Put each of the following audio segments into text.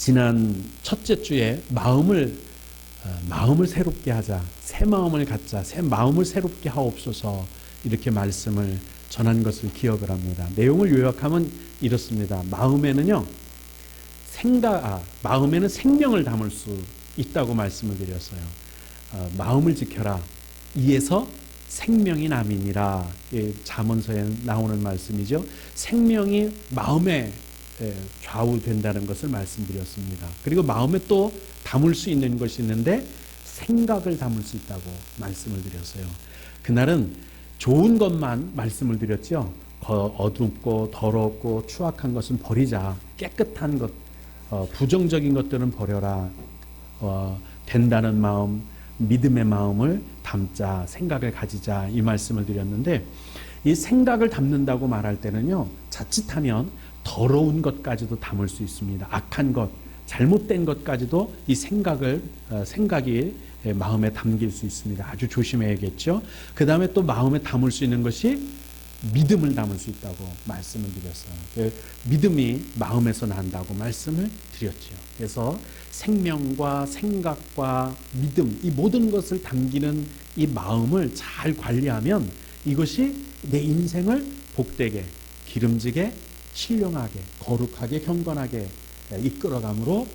지난 첫째 주에 마음을 새롭게 하자, 새 마음을 갖자, 새 마음을 새롭게 하옵소서 이렇게 말씀을 전한 것을 기억을 합니다. 내용을 요약하면 이렇습니다. 마음에는 생명을 담을 수 있다고 말씀을 드렸어요. 마음을 지켜라. 이에서 생명이 남이니라. 잠언서에 나오는 말씀이죠. 생명이 마음에 좌우된다는 것을 말씀드렸습니다. 그리고 마음에 또 담을 수 있는 것이 있는데 생각을 담을 수 있다고 말씀을 드렸어요. 그날은 좋은 것만 말씀을 드렸죠. 어둡고 더럽고 추악한 것은 버리자. 깨끗한 것, 부정적인 것들은 버려라. 된다는 마음, 믿음의 마음을 담자, 생각을 가지자 이 말씀을 드렸는데, 이 생각을 담는다고 말할 때는요, 자칫하면 더러운 것까지도 담을 수 있습니다. 악한 것, 잘못된 것까지도 이 생각이 마음에 담길 수 있습니다. 아주 조심해야겠죠. 그 다음에 또 마음에 담을 수 있는 것이 믿음을 담을 수 있다고 말씀을 드렸어요. 믿음이 마음에서 난다고 말씀을 드렸죠. 그래서 생명과 생각과 믿음, 이 모든 것을 담기는 이 마음을 잘 관리하면 이것이 내 인생을 복되게, 기름지게, 신령하게, 거룩하게, 경건하게 이끌어감으로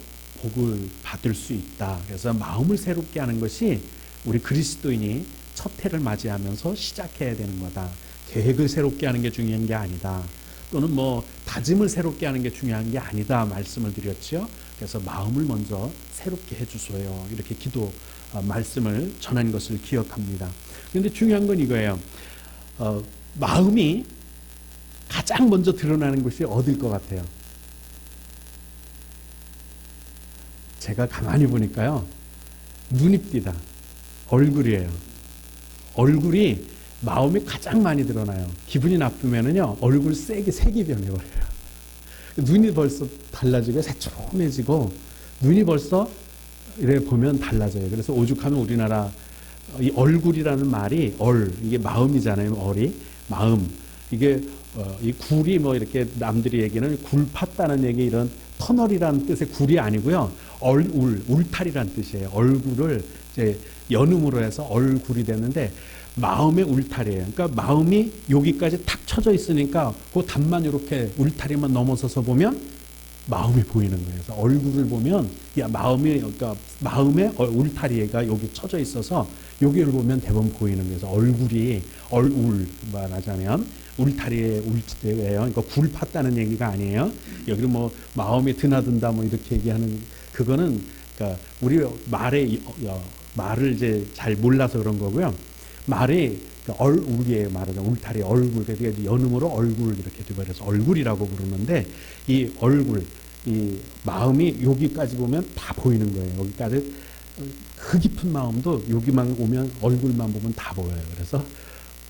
복을 받을 수 있다. 그래서 마음을 새롭게 하는 것이 우리 그리스도인이 첫 해를 맞이하면서 시작해야 되는 거다. 계획을 새롭게 하는 게 중요한 게 아니다. 또는 다짐을 새롭게 하는 게 중요한 게 아니다 말씀을 드렸죠. 그래서 마음을 먼저 새롭게 해주소요. 이렇게 기도 말씀을 전한 것을 기억합니다. 그런데 중요한 건 이거예요. 마음이 가장 먼저 드러나는 것이 어딜 것 같아요? 제가 가만히 보니까요, 눈이 띄다. 얼굴이에요. 얼굴이 마음이 가장 많이 드러나요. 기분이 나쁘면은요, 얼굴 색이 변해버려요. 눈이 벌써 달라지고 새초롬해지고 눈이 벌써 이래 보면 달라져요. 그래서 오죽하면 우리나라 이 얼굴이라는 말이 이게 마음이잖아요. 마음. 이게 이 굴이 이렇게 남들이 얘기는 굴 팠다는 얘기, 이런 터널이라는 뜻의 굴이 아니고요. 울타리라는 뜻이에요. 얼굴을 이제 연음으로 해서 얼굴이 되는데 마음의 울타리예요. 그러니까 마음이 여기까지 탁 쳐져 있으니까 그 단만 이렇게 울타리만 넘어서서 보면 마음이 보이는 거예요. 그래서 얼굴을 보면 그러니까 마음의 울타리가 여기 쳐져 있어서 여기를 보면 대부분 보이는 거예요. 그래서 얼굴이 말하자면 울타리의 울타리예요. 그러니까 굴 팠다는 얘기가 아니에요. 여기를 마음이 드나든다 이렇게 얘기하는 그거는 그러니까 우리 말을 이제 잘 몰라서 그런 거고요. 말이 얼굴이에요. 말하자면 울타리 얼굴. 그래서 연음으로 얼굴 이렇게 되버려서 얼굴이라고 부르는데 이 얼굴, 이 마음이 여기까지 보면 다 보이는 거예요. 여기까지 그 깊은 마음도 여기만 오면 얼굴만 보면 다 보여요. 그래서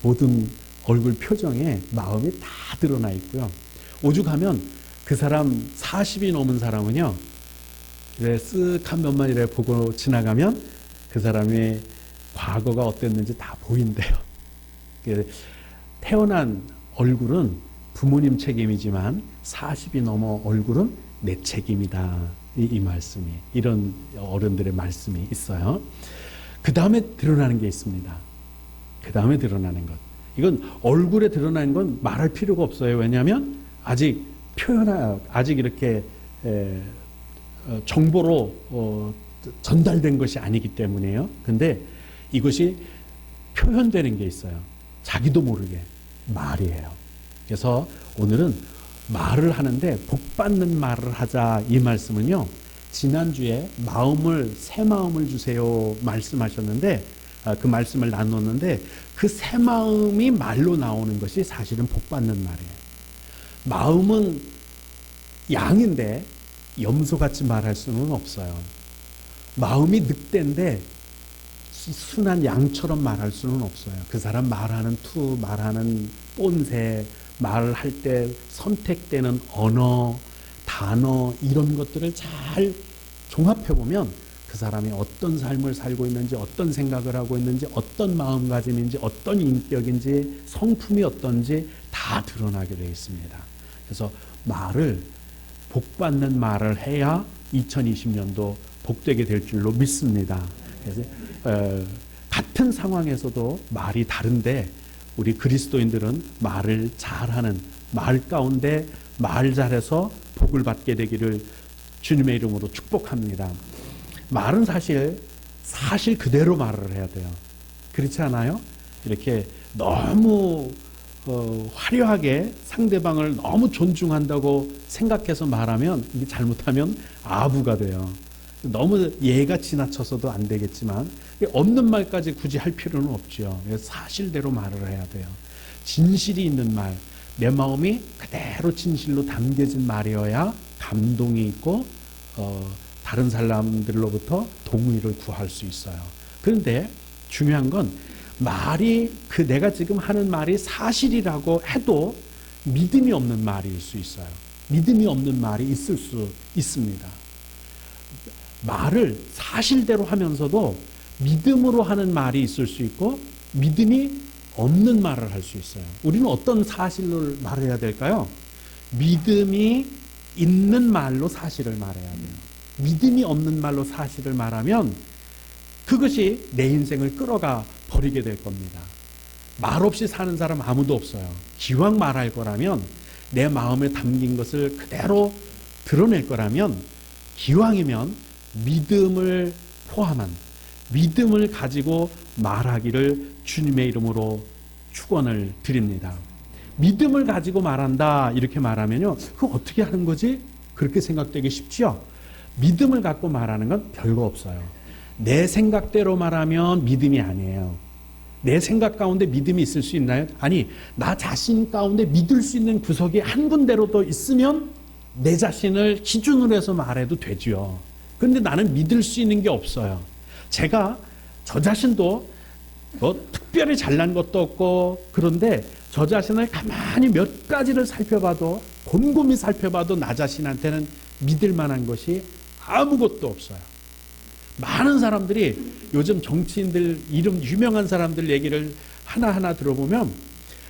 모든 얼굴 표정에 마음이 다 드러나 있고요. 오죽하면 그 사람 40이 넘은 사람은요, 쓱한 면만 이래 보고 지나가면 그 사람의 과거가 어땠는지 다 보인대요. 태어난 얼굴은 부모님 책임이지만 40이 넘어 얼굴은 내 책임이다. 이 말씀이, 이런 어른들의 말씀이 있어요. 그 다음에 드러나는 게 있습니다. 그 다음에 드러나는 것. 이건 얼굴에 드러나는 건 말할 필요가 없어요. 왜냐하면 아직 이렇게 정보로 전달된 것이 아니기 때문이에요. 근데 이것이 표현되는 게 있어요. 자기도 모르게 말이에요. 그래서 오늘은 말을 하는데 복받는 말을 하자. 이 말씀은요, 지난주에 새 마음을 주세요 말씀하셨는데, 그 말씀을 나눴는데 그 새 마음이 말로 나오는 것이 사실은 복받는 말이에요. 마음은 양인데 염소같이 말할 수는 없어요. 마음이 늑대인데 순한 양처럼 말할 수는 없어요. 그 사람 말하는 말하는 본새, 말을 할 때 선택되는 언어, 단어, 이런 것들을 잘 종합해보면 그 사람이 어떤 삶을 살고 있는지, 어떤 생각을 하고 있는지, 어떤 마음가짐인지, 어떤 인격인지, 성품이 어떤지 다 드러나게 되어 있습니다. 그래서 복받는 말을 해야 2020년도 복되게 될 줄로 믿습니다. 그래서 같은 상황에서도 말이 다른데 우리 그리스도인들은 말을 잘하는, 말 가운데 말 잘해서 복을 받게 되기를 주님의 이름으로 축복합니다. 말은 사실 그대로 말을 해야 돼요. 그렇지 않아요? 이렇게 너무 화려하게 상대방을 너무 존중한다고 생각해서 말하면 이게 잘못하면 아부가 돼요. 너무 예가 지나쳐서도 안 되겠지만 없는 말까지 굳이 할 필요는 없죠. 사실대로 말을 해야 돼요. 진실이 있는 말, 내 마음이 그대로 진실로 담겨진 말이어야 감동이 있고 다른 사람들로부터 동의를 구할 수 있어요. 그런데 중요한 건 말이 내가 지금 하는 말이 사실이라고 해도 믿음이 없는 말일 수 있어요. 믿음이 없는 말이 있을 수 있습니다. 말을 사실대로 하면서도 믿음으로 하는 말이 있을 수 있고 믿음이 없는 말을 할 수 있어요. 우리는 어떤 사실을 말해야 될까요? 믿음이 있는 말로 사실을 말해야 돼요. 믿음이 없는 말로 사실을 말하면 그것이 내 인생을 끌어가 버리게 될 겁니다. 말 없이 사는 사람 아무도 없어요. 기왕 말할 거라면 내 마음에 담긴 것을 그대로 드러낼 거라면 기왕이면 믿음을 포함한 믿음을 가지고 말하기를 주님의 이름으로 축원을 드립니다. 믿음을 가지고 말한다 이렇게 말하면요, 그거 어떻게 하는 거지? 그렇게 생각되기 쉽지요. 믿음을 갖고 말하는 건 별거 없어요. 내 생각대로 말하면 믿음이 아니에요. 내 생각 가운데 믿음이 있을 수 있나요? 아니, 나 자신 가운데 믿을 수 있는 구석이 한 군데로도 있으면 내 자신을 기준으로 해서 말해도 되죠. 그런데 나는 믿을 수 있는 게 없어요. 제가 저 자신도 특별히 잘난 것도 없고, 그런데 저 자신을 가만히 몇 가지를 살펴봐도, 곰곰이 살펴봐도 나 자신한테는 믿을 만한 것이 아무것도 없어요. 많은 사람들이 요즘 정치인들 이름 유명한 사람들 얘기를 하나하나 들어보면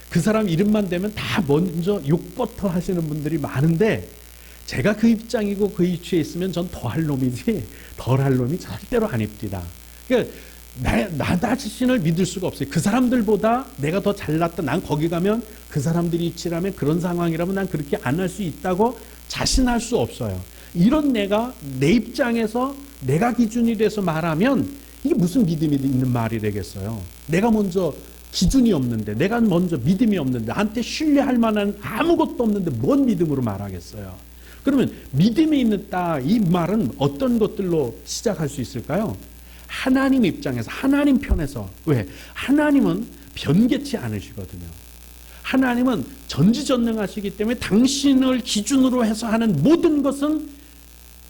그 사람 이름만 대면 다 먼저 욕부터 하시는 분들이 많은데, 제가 그 입장이고 그 위치에 있으면 전 더할 놈이지 덜할 놈이 절대로 아닙니다. 그러니까 나 자신을 믿을 수가 없어요. 그 사람들보다 내가 더 잘났다, 난 거기 가면 그 사람들이 있지라면, 그런 상황이라면 난 그렇게 안 할 수 있다고 자신할 수 없어요. 이런 내가 내 입장에서 내가 기준이 돼서 말하면 이게 무슨 믿음이 있는 말이 되겠어요. 내가 먼저 기준이 없는데, 내가 먼저 믿음이 없는데, 나한테 신뢰할 만한 아무것도 없는데 뭔 믿음으로 말하겠어요. 그러면 믿음이 있다, 이 말은 어떤 것들로 시작할 수 있을까요? 하나님 입장에서, 하나님 편에서. 왜? 하나님은 변개치 않으시거든요. 하나님은 전지전능하시기 때문에 당신을 기준으로 해서 하는 모든 것은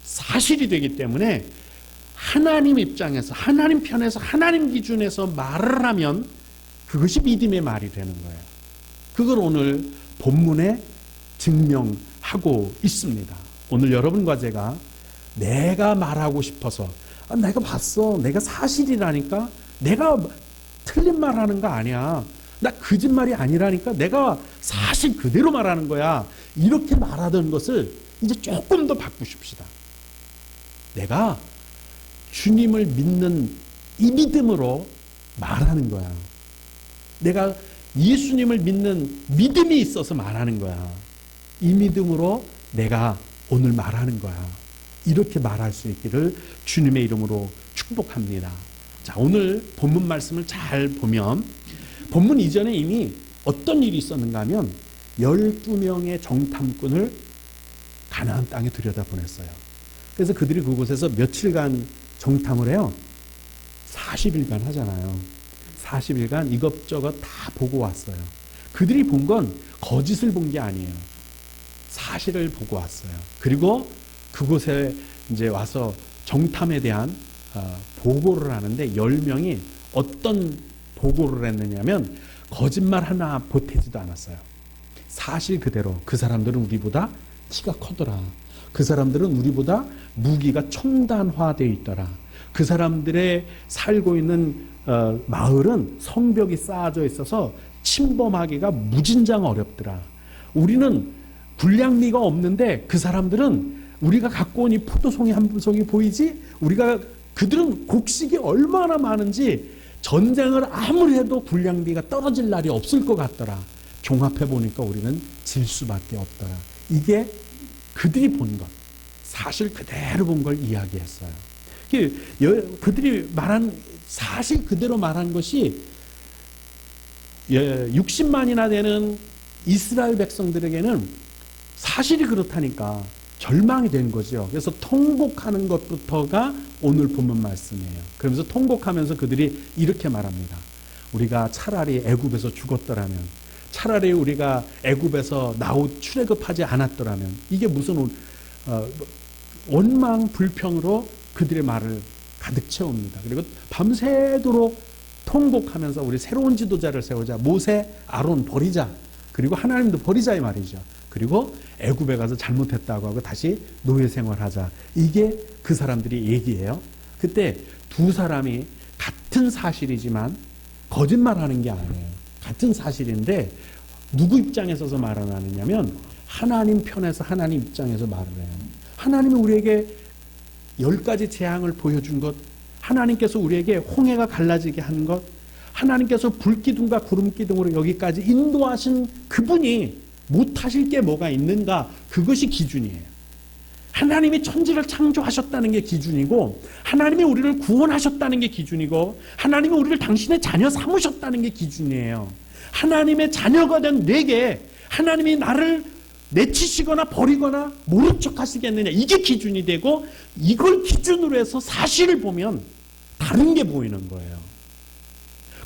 사실이 되기 때문에 하나님 입장에서, 하나님 편에서, 하나님 기준에서 말을 하면 그것이 믿음의 말이 되는 거예요. 그걸 오늘 본문에 증명하고 있습니다. 오늘 여러분과 제가 내가 말하고 싶어서, 내가 봤어, 내가 사실이라니까, 내가 틀린 말하는 거 아니야, 나 거짓말이 아니라니까, 내가 사실 그대로 말하는 거야, 이렇게 말하던 것을 이제 조금 더 바꾸십시다. 내가 주님을 믿는 이 믿음으로 말하는 거야. 내가 예수님을 믿는 믿음이 있어서 말하는 거야. 이 믿음으로 내가 오늘 말하는 거야. 이렇게 말할 수 있기를 주님의 이름으로 축복합니다. 자, 오늘 본문 말씀을 잘 보면 본문 이전에 이미 어떤 일이 있었는가 하면 12명의 정탐꾼을 가나안 땅에 들여다보냈어요. 그래서 그들이 그곳에서 며칠간 정탐을 해요. 40일간 하잖아요. 40일간 이것저것 다 보고 왔어요. 그들이 본 건 거짓을 본 게 아니에요. 사실을 보고 왔어요. 그리고 그곳에 이제 와서 정탐에 대한 보고를 하는데 10명이 어떤 보고를 했느냐면 거짓말 하나 보태지도 않았어요. 사실 그대로 그 사람들은 우리보다 키가 커더라. 그 사람들은 우리보다 무기가 첨단화되어 있더라. 그 사람들의 살고 있는 마을은 성벽이 쌓아져 있어서 침범하기가 무진장 어렵더라. 우리는 불량미가 없는데 그 사람들은 우리가 갖고 온 이 포도송이 한 부송이 보이지? 그들은 곡식이 얼마나 많은지 전쟁을 아무리 해도 군량비가 떨어질 날이 없을 것 같더라. 종합해 보니까 우리는 질 수밖에 없더라. 이게 그들이 본 것, 사실 그대로 본 걸 이야기했어요. 그들이 말한 사실 그대로 말한 것이 60만이나 되는 이스라엘 백성들에게는 사실이 그렇다니까 절망이 된 거죠. 그래서 통곡하는 것부터가 오늘 본문 말씀이에요. 그러면서 통곡하면서 그들이 이렇게 말합니다. 우리가 차라리 애굽에서 죽었더라면, 차라리 우리가 애굽에서 출애굽하지 않았더라면, 이게 무슨 원망 불평으로 그들의 말을 가득 채웁니다. 그리고 밤새도록 통곡하면서 우리 새로운 지도자를 세우자, 모세, 아론 버리자, 그리고 하나님도 버리자 이 말이죠. 그리고 애굽에 가서 잘못했다고 하고 다시 노예 생활하자. 이게 그 사람들이 얘기예요. 그때 두 사람이 같은 사실이지만 거짓말하는 게 아니에요. 같은 사실인데 누구 입장에 서서 말을 하느냐면 하나님 편에서 하나님 입장에서 말을 해요. 하나님이 우리에게 10가지 재앙을 보여준 것, 하나님께서 우리에게 홍해가 갈라지게 한 것, 하나님께서 불기둥과 구름기둥으로 여기까지 인도하신 그분이 못하실 게 뭐가 있는가, 그것이 기준이에요. 하나님이 천지를 창조하셨다는 게 기준이고, 하나님이 우리를 구원하셨다는 게 기준이고, 하나님이 우리를 당신의 자녀 삼으셨다는 게 기준이에요. 하나님의 자녀가 된 내게 하나님이 나를 내치시거나 버리거나 모른 척 하시겠느냐, 이게 기준이 되고, 이걸 기준으로 해서 사실을 보면 다른 게 보이는 거예요.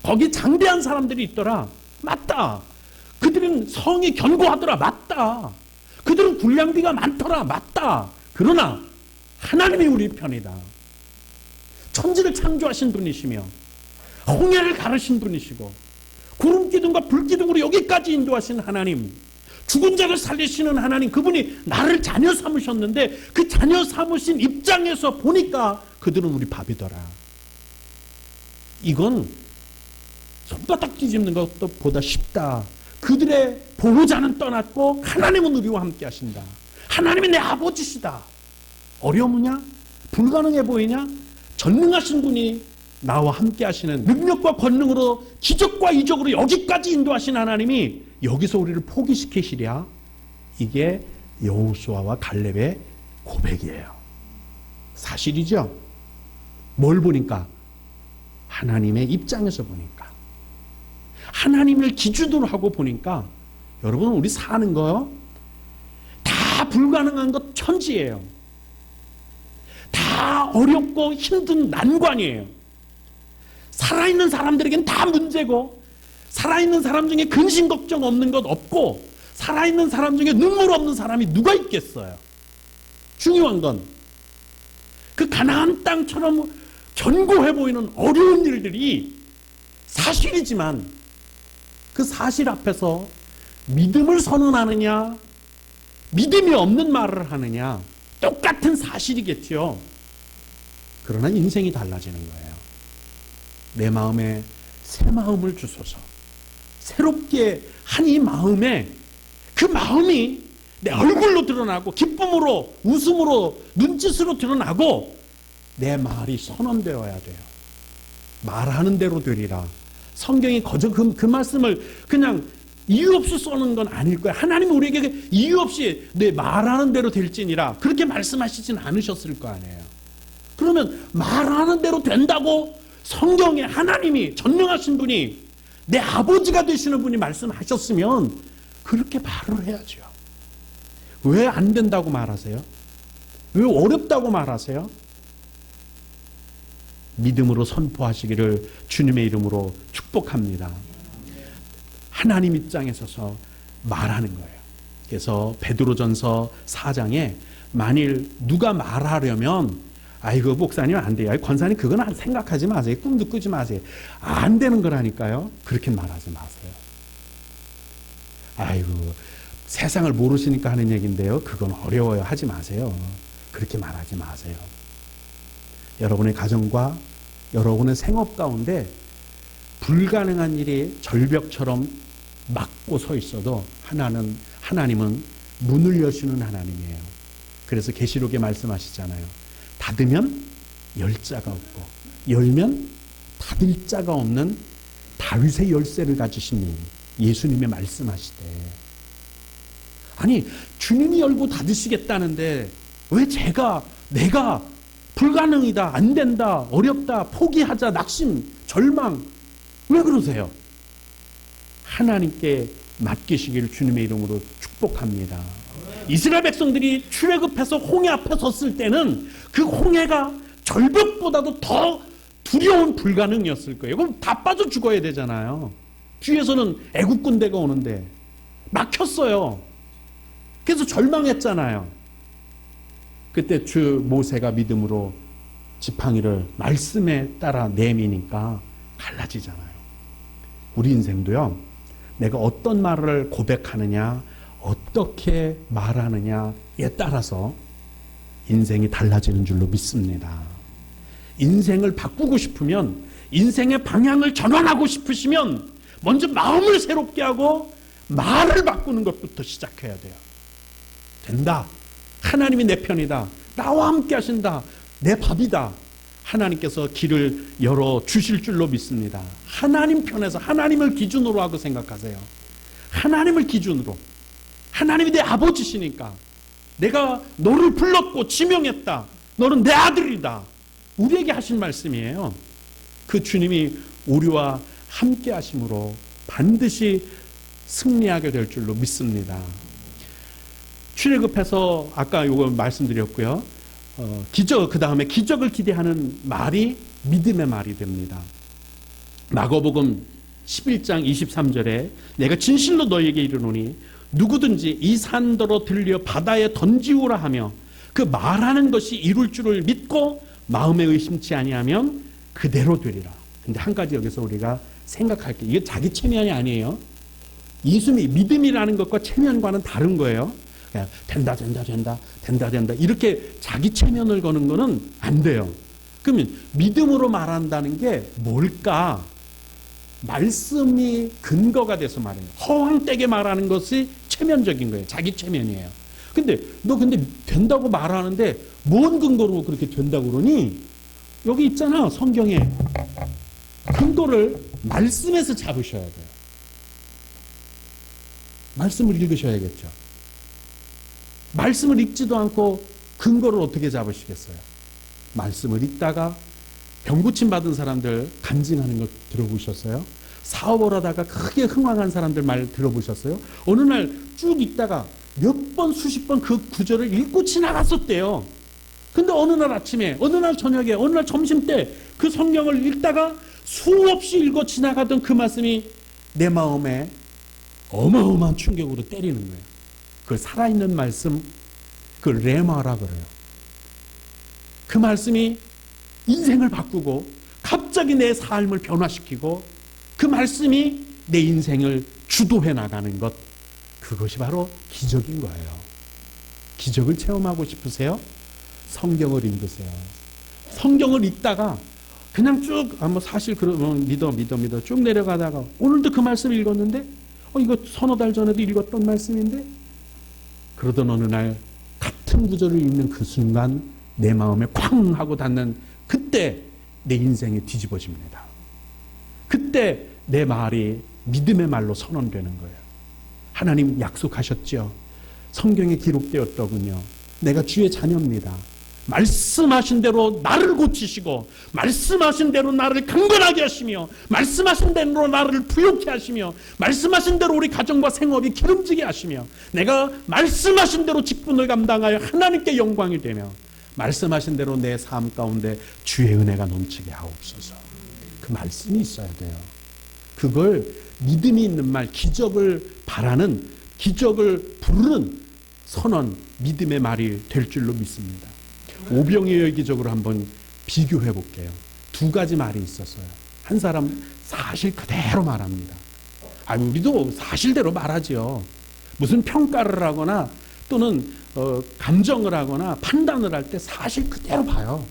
거기 장대한 사람들이 있더라. 맞다. 그들은 성이 견고하더라. 맞다. 그들은 군량비가 많더라. 맞다. 그러나 하나님이 우리 편이다. 천지를 창조하신 분이시며 홍해를 가르신 분이시고 구름기둥과 불기둥으로 여기까지 인도하신 하나님, 죽은 자를 살리시는 하나님, 그분이 나를 자녀 삼으셨는데 그 자녀 삼으신 입장에서 보니까 그들은 우리 밥이더라. 이건 손바닥 뒤집는 것보다 쉽다. 그들의 보호자는 떠났고 하나님은 우리와 함께 하신다. 하나님이 내 아버지시다. 어려우냐? 불가능해 보이냐? 전능하신 분이 나와 함께 하시는 능력과 권능으로 기적과 이적으로 여기까지 인도하신 하나님이 여기서 우리를 포기시키시랴. 이게 여호수아와 갈렙의 고백이에요. 사실이죠? 뭘 보니까? 하나님의 입장에서 보니까, 하나님을 기준으로 하고 보니까, 여러분 우리 사는 거요 다 불가능한 것 천지예요. 다 어렵고 힘든 난관이에요. 살아있는 사람들에겐 다 문제고, 살아있는 사람 중에 근심 걱정 없는 것 없고, 살아있는 사람 중에 눈물 없는 사람이 누가 있겠어요. 중요한 건 그 가나안 땅처럼 견고해 보이는 어려운 일들이 사실이지만 그 사실 앞에서 믿음을 선언하느냐, 믿음이 없는 말을 하느냐, 똑같은 사실이겠죠. 그러나 인생이 달라지는 거예요. 내 마음에 새 마음을 주소서. 새롭게 한 이 마음에, 그 마음이 내 얼굴로 드러나고 기쁨으로, 웃음으로, 눈짓으로 드러나고 내 말이 선언되어야 돼요. 말하는 대로 되리라. 성경이 그 말씀을 그냥 이유 없이 써는 건 아닐 거예요. 하나님은 우리에게 이유 없이 내 말하는 대로 될지니라 그렇게 말씀하시진 않으셨을 거 아니에요. 그러면 말하는 대로 된다고 성경에 하나님이, 전능하신 분이, 내 아버지가 되시는 분이 말씀하셨으면 그렇게 말을 해야죠. 왜 안 된다고 말하세요? 왜 어렵다고 말하세요? 믿음으로 선포하시기를 주님의 이름으로 축복합니다. 하나님 입장에 서서 말하는 거예요. 그래서 베드로전서 4장에 만일 누가 말하려면, 아이고 목사님 안 돼요, 권사님 그건 생각하지 마세요, 꿈도 꾸지 마세요, 안 되는 거라니까요. 그렇게 말하지 마세요. 아이고 세상을 모르시니까 하는 얘기인데요, 그건 어려워요, 하지 마세요. 그렇게 말하지 마세요. 여러분의 가정과 여러분의 생업 가운데 불가능한 일이 절벽처럼 막고 서 있어도 하나님은 문을 여시는 하나님이에요. 그래서 계시록에 말씀하시잖아요. 닫으면 열 자가 없고 열면 닫을 자가 없는 다윗의 열쇠를 가지신 예수님의 말씀하시되, 아니 주님이 열고 닫으시겠다는데 왜 내가 불가능이다, 안 된다, 어렵다, 포기하자, 낙심, 절망, 왜 그러세요? 하나님께 맡기시기를 주님의 이름으로 축복합니다. 이스라엘 백성들이 출애굽해서 홍해 앞에 섰을 때는 그 홍해가 절벽보다도 더 두려운 불가능이었을 거예요. 그럼 다 빠져 죽어야 되잖아요. 뒤에서는 애국 군대가 오는데 막혔어요. 그래서 절망했잖아요. 그때 주 모세가 믿음으로 지팡이를 말씀에 따라 내미니까 갈라지잖아요. 우리 인생도요, 내가 어떤 말을 고백하느냐, 어떻게 말하느냐에 따라서 인생이 달라지는 줄로 믿습니다. 인생을 바꾸고 싶으면, 인생의 방향을 전환하고 싶으시면 먼저 마음을 새롭게 하고 말을 바꾸는 것부터 시작해야 돼요. 된다. 하나님이 내 편이다. 나와 함께 하신다. 내 밥이다. 하나님께서 길을 열어 주실 줄로 믿습니다. 하나님 편에서 하나님을 기준으로 하고 생각하세요. 하나님을 기준으로. 하나님이 내 아버지시니까 내가 너를 불렀고 지명했다. 너는 내 아들이다. 우리에게 하신 말씀이에요. 그 주님이 우리와 함께 하심으로 반드시 승리하게 될 줄로 믿습니다. 출애굽해서 아까 이거 말씀드렸고요. 그 다음에 기적을 기대하는 말이 믿음의 말이 됩니다. 마가복음 11장 23절에 내가 진실로 너희에게 이르노니 누구든지 이 산더러 들려 바다에 던지우라 하며 그 말하는 것이 이룰 줄을 믿고 마음에 의심치 아니하면 그대로 되리라. 근데 한 가지 여기서 우리가 생각할 게, 이게 자기 체면이 아니에요. 예수님이 믿음이라는 것과 체면과는 다른 거예요. 그냥 된다 이렇게 자기 체면을 거는 거는 안 돼요. 그러면 믿음으로 말한다는 게 뭘까? 말씀이 근거가 돼서 말해요. 허황되게 말하는 것이 체면적인 거예요. 자기 체면이에요. 근데 너 된다고 말하는데 뭔 근거로 그렇게 된다고 그러니? 여기 있잖아, 성경에. 근거를 말씀에서 잡으셔야 돼요. 말씀을 읽으셔야겠죠. 말씀을 읽지도 않고 근거를 어떻게 잡으시겠어요? 말씀을 읽다가 병고침 받은 사람들 간증하는 거 들어보셨어요? 사업을 하다가 크게 흥황한 사람들 말 들어보셨어요? 어느 날 쭉 읽다가 몇 번, 수십 번 그 구절을 읽고 지나갔었대요. 근데 어느 날 아침에, 어느 날 저녁에, 어느 날 점심 때 그 성경을 읽다가 수없이 읽어 지나가던 그 말씀이 내 마음에 어마어마한 충격으로 때리는 거예요. 그 살아있는 말씀, 그 레마라 그래요. 그 말씀이 인생을 바꾸고 갑자기 내 삶을 변화시키고 그 말씀이 내 인생을 주도해 나가는 것, 그것이 바로 기적인 거예요. 기적을 체험하고 싶으세요? 성경을 읽으세요. 성경을 읽다가 그냥 쭉 사실 그러면 믿어 쭉 내려가다가 오늘도 그 말씀 읽었는데 이거 서너 달 전에도 읽었던 말씀인데, 그러던 어느 날 같은 구절을 읽는 그 순간 내 마음에 쾅 하고 닿는 그때 내 인생이 뒤집어집니다. 그때 내 말이 믿음의 말로 선언되는 거예요. 하나님 약속하셨죠. 성경에 기록되었더군요. 내가 주의 자녀입니다. 말씀하신 대로 나를 고치시고 말씀하신 대로 나를 강건하게 하시며 말씀하신 대로 나를 부욕케 하시며 말씀하신 대로 우리 가정과 생업이 기름지게 하시며 내가 말씀하신 대로 직분을 감당하여 하나님께 영광이 되며 말씀하신 대로 내 삶 가운데 주의 은혜가 넘치게 하옵소서. 그 말씀이 있어야 돼요. 그걸 믿음이 있는 말, 기적을 바라는, 기적을 부르는 선언, 믿음의 말이 될 줄로 믿습니다. 오병이어의 기적으로 한번 비교해 볼게요. 두 가지 말이 있었어요. 한 사람 사실 그대로 말합니다. 우리도 사실대로 말하죠. 무슨 평가를 하거나 또는 감정을 하거나 판단을 할 때 사실 그대로 봐요.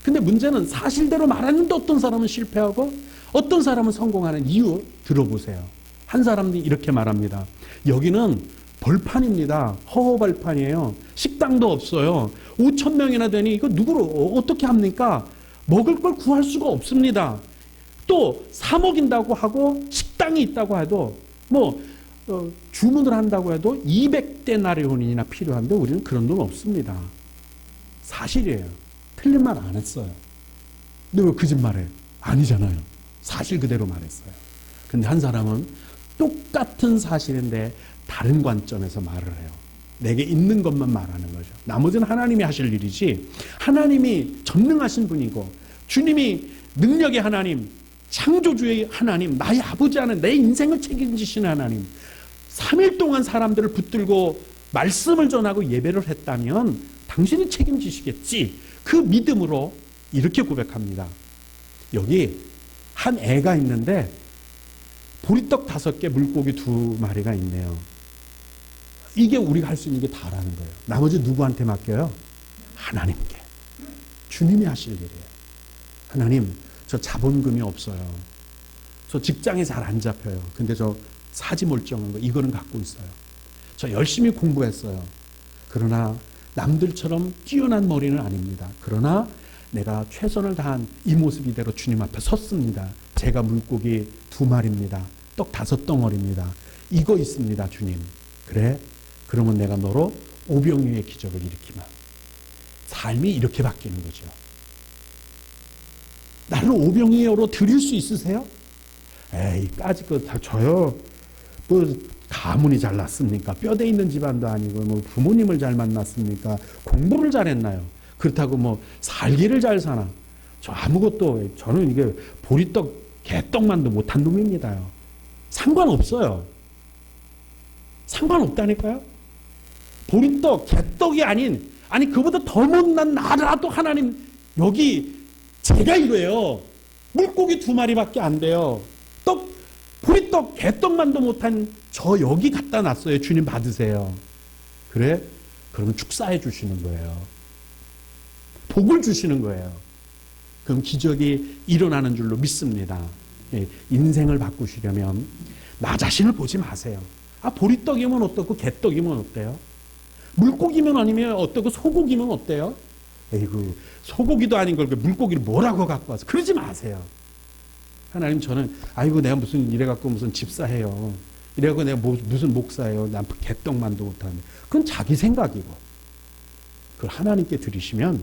근데 문제는 사실대로 말하는데 어떤 사람은 실패하고 어떤 사람은 성공하는 이유 들어보세요. 한 사람이 이렇게 말합니다. 여기는 벌판입니다. 허허벌판이에요. 식당도 없어요. 5천 명이나 되니 이거 누구를 어떻게 합니까? 먹을 걸 구할 수가 없습니다. 또 사 먹인다고 하고 식당이 있다고 해도 주문을 한다고 해도 200데나리온이나 필요한데 우리는 그런 돈 없습니다. 사실이에요. 틀린 말 안 했어요. 근데 왜 거짓말해? 아니잖아요. 사실 그대로 말했어요. 근데 한 사람은 똑같은 사실인데 다른 관점에서 말을 해요. 내게 있는 것만 말하는 거죠. 나머지는 하나님이 하실 일이지, 하나님이 전능하신 분이고 주님이 능력의 하나님, 창조주의 하나님, 나의 아버지 하는 내 인생을 책임지시는 하나님, 3일 동안 사람들을 붙들고 말씀을 전하고 예배를 했다면 당신이 책임지시겠지. 그 믿음으로 이렇게 고백합니다. 여기 한 애가 있는데 보리떡 5개, 물고기 2마리가 있네요. 이게 우리가 할 수 있는 게 다라는 거예요. 나머지 누구한테 맡겨요? 하나님께. 주님이 하실 일이에요. 하나님, 저 자본금이 없어요. 저 직장에 잘 안 잡혀요. 근데 저 사지 멀쩡한 거 이거는 갖고 있어요. 저 열심히 공부했어요. 그러나 남들처럼 뛰어난 머리는 아닙니다. 그러나 내가 최선을 다한 이 모습 이대로 주님 앞에 섰습니다. 제가 물고기 2마리입니다. 떡 5덩어리입니다. 이거 있습니다, 주님. 그래? 그러면 내가 너로 오병이어의 기적을 일으키마. 삶이 이렇게 바뀌는 거죠. 나를 오병이어로 드릴 수 있으세요? 에이, 까짓 다 저요. 가문이 잘 났습니까? 뼈대 있는 집안도 아니고 부모님을 잘 만났습니까? 공부를 잘했나요? 그렇다고 살기를 잘 사나? 저 아무것도, 저는 이게 보리떡 개떡만도 못한 놈입니다요. 상관없어요. 상관없다니까요. 보리떡 개떡이 아니 그보다 더 못난 나라도 하나님, 여기 제가 이래요. 물고기 2마리밖에 안 돼요. 보리떡 개떡만도 못한 저 여기 갖다 놨어요. 주님 받으세요. 그래? 그러면 축사해 주시는 거예요. 복을 주시는 거예요. 그럼 기적이 일어나는 줄로 믿습니다. 인생을 바꾸시려면 나 자신을 보지 마세요. 보리떡이면 어떻고 개떡이면 어때요? 물고기면 아니면 어떻고 소고기면 어때요? 에이구, 소고기도 아닌 걸 물고기를 뭐라고 갖고 와서 그러지 마세요. 하나님, 저는 내가 무슨 이래갖고 무슨 집사해요. 이래갖고 내가 무슨 목사예요. 난 개떡만도 못하는데. 그건 자기 생각이고. 그걸 하나님께 드리시면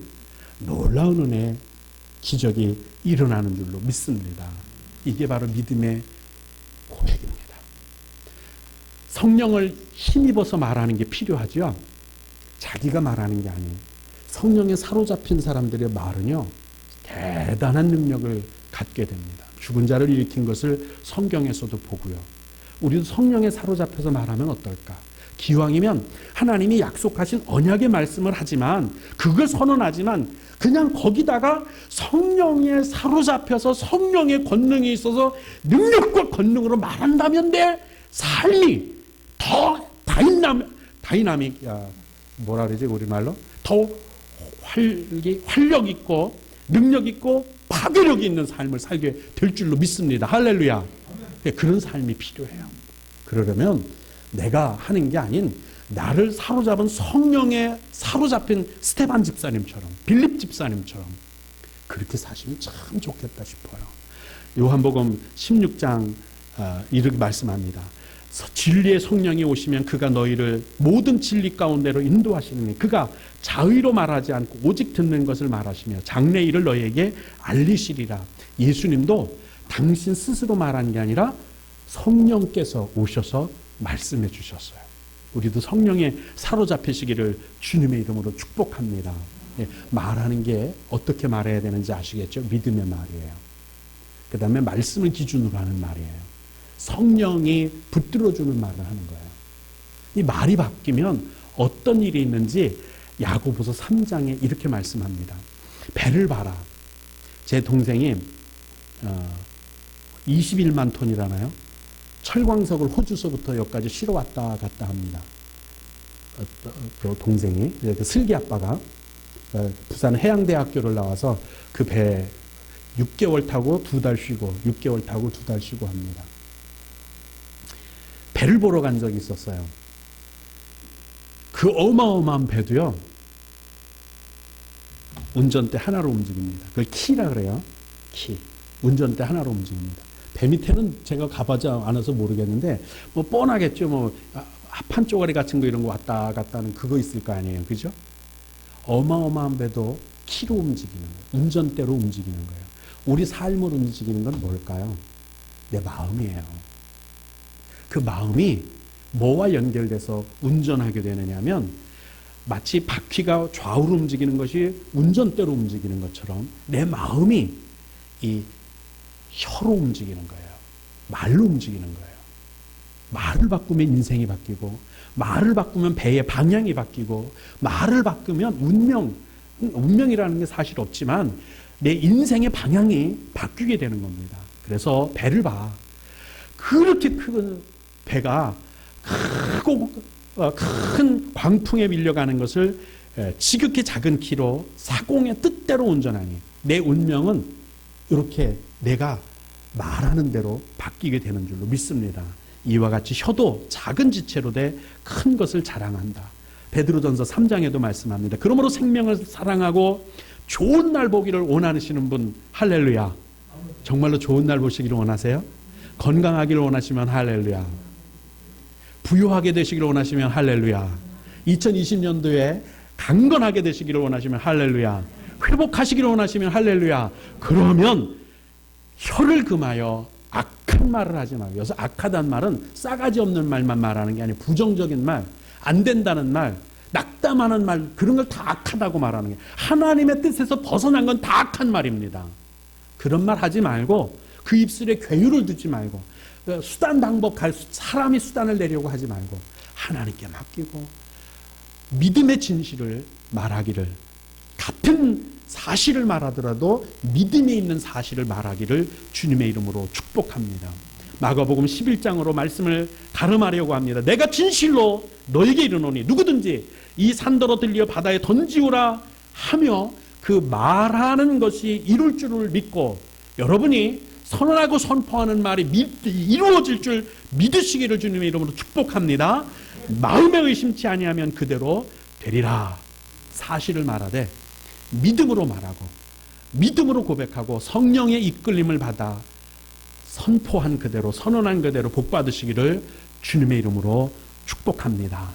놀라운 은혜, 기적이 일어나는 줄로 믿습니다. 이게 바로 믿음의 고백입니다. 성령을 힘입어서 말하는 게 필요하죠. 자기가 말하는 게 아니에요. 성령에 사로잡힌 사람들의 말은요, 대단한 능력을 갖게 됩니다. 죽은 자를 일으킨 것을 성경에서도 보고요. 우리도 성령에 사로잡혀서 말하면 어떨까? 기왕이면 하나님이 약속하신 언약의 말씀을 하지만, 그걸 선언하지만 그냥 거기다가 성령에 사로잡혀서 성령의 권능이 있어서 능력과 권능으로 말한다면 내 삶이 더 다이나믹, 뭐라 그러지 우리말로? 더 활력 있고 능력 있고 파괴력이 있는 삶을 살게 될 줄로 믿습니다. 할렐루야. 그런 삶이 필요해요. 그러려면 내가 하는 게 아닌 나를 사로잡은 성령에 사로잡힌 스테반 집사님처럼, 빌립 집사님처럼 그렇게 사시면 참 좋겠다 싶어요. 요한복음 16장 이렇게 말씀합니다. 진리의 성령이 오시면 그가 너희를 모든 진리 가운데로 인도하시느니 그가 자의로 말하지 않고 오직 듣는 것을 말하시며 장래 일을 너희에게 알리시리라. 예수님도 당신 스스로 말한 게 아니라 성령께서 오셔서 말씀해 주셨어요. 우리도 성령에 사로잡히시기를 주님의 이름으로 축복합니다. 말하는 게 어떻게 말해야 되는지 아시겠죠? 믿음의 말이에요. 그 다음에 말씀을 기준으로 하는 말이에요. 성령이 붙들어주는 말을 하는 거예요. 이 말이 바뀌면 어떤 일이 있는지 야고보서 3장에 이렇게 말씀합니다. 배를 봐라. 제 동생이 21만 톤이라나요? 철광석을 호주서부터 여기까지 실어 왔다 갔다 합니다. 그 동생이, 그 슬기 아빠가 부산 해양대학교를 나와서 그 배 6개월 타고 2달 쉬고 6개월 타고 2달 쉬고 합니다. 배를 보러 간 적이 있었어요. 그 어마어마한 배도요, 운전대 하나로 움직입니다. 그걸 키라 그래요. 키. 운전대 하나로 움직입니다. 배 밑에는 제가 가보지 않아서 모르겠는데, 뭐 뻔하겠죠. 뭐 합판 쪼가리 같은 거 이런 거 왔다 갔다 하는 그거 있을 거 아니에요. 그죠? 어마어마한 배도 키로 움직이는 거예요. 운전대로 움직이는 거예요. 우리 삶을 움직이는 건 뭘까요? 내 마음이에요. 그 마음이 뭐와 연결돼서 운전하게 되느냐면, 마치 바퀴가 좌우로 움직이는 것이 운전대로 움직이는 것처럼 내 마음이 이 혀로 움직이는 거예요. 말로 움직이는 거예요. 말을 바꾸면 인생이 바뀌고, 말을 바꾸면 배의 방향이 바뀌고, 말을 바꾸면 운명이라는 게 사실 없지만 내 인생의 방향이 바뀌게 되는 겁니다. 그래서 배를 봐. 그렇게 큰 배가 크고 큰 광풍에 밀려가는 것을 지극히 작은 키로 사공의 뜻대로 운전하니 내 운명은 이렇게 내가 말하는 대로 바뀌게 되는 줄로 믿습니다. 이와 같이 혀도 작은 지체로 돼 큰 것을 자랑한다. 베드로전서 3장에도 말씀합니다. 그러므로 생명을 사랑하고 좋은 날 보기를 원하시는 분, 할렐루야. 정말로 좋은 날 보시기를 원하세요? 건강하기를 원하시면 할렐루야. 부유하게 되시기를 원하시면 할렐루야. 2020년도에 강건하게 되시기를 원하시면 할렐루야. 회복하시기를 원하시면 할렐루야. 그러면 혀를 금하여 악한 말을 하지 말고, 여기서 악하다는 말은 싸가지 없는 말만 말하는 게 아니고 부정적인 말, 안 된다는 말, 낙담하는 말, 그런 걸 다 악하다고 말하는 게, 하나님의 뜻에서 벗어난 건 다 악한 말입니다. 그런 말 하지 말고, 그 입술에 괴유를 두지 말고, 수단 방법, 사람이 수단을 내려고 하지 말고 하나님께 맡기고 믿음의 진실을 말하기를, 같은 사실을 말하더라도 믿음에 있는 사실을 말하기를 주님의 이름으로 축복합니다. 마가복음 11장으로 말씀을 가름하려고 합니다. 내가 진실로 너에게 이르노니 누구든지 이 산더러 들려 바다에 던지우라 하며 그 말하는 것이 이룰 줄을 믿고, 여러분이 선언하고 선포하는 말이 이루어질 줄 믿으시기를 주님의 이름으로 축복합니다. 마음에 의심치 아니하면 그대로 되리라. 사실을 말하되 믿음으로 말하고 믿음으로 고백하고 성령의 이끌림을 받아 선포한 그대로, 선언한 그대로 복 받으시기를 주님의 이름으로 축복합니다.